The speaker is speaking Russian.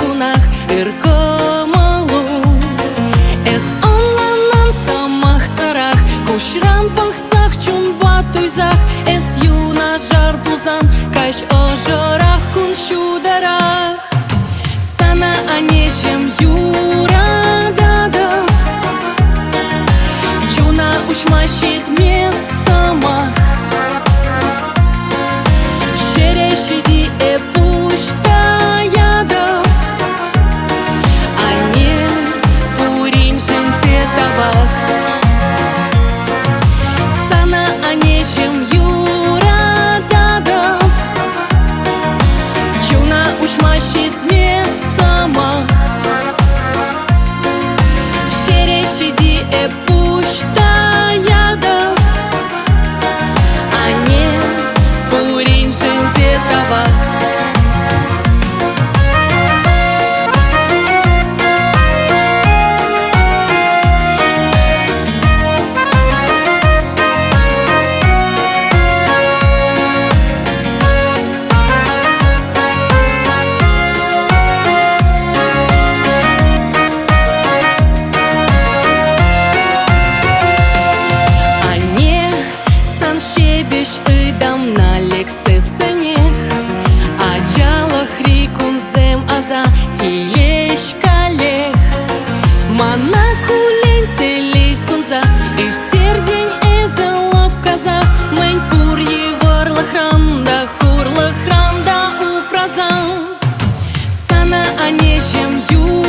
кунах ыркымылу. Эс онланнан самах сарах, кушран пахсах чумба туйзах. Эс юна жар бузан, кайш ожорах кун шударах. Сана анежем юра дада, чуна учмащит мест самах. Шерешиди э пушта яда, а не пурин женте тавах. Сана анежем юра дада, чуна учмащит мест самах. Шерешиди э пушта яда, а не пурин женте тавах. Шебеш ыдам на лексесенех, аджалах рикунзем аза киеш калех. Мана кулен лейсунза, истердень эзе лопказа. Мэнь пур еварлахранда, хурлахранда упраза. Сана анежем ю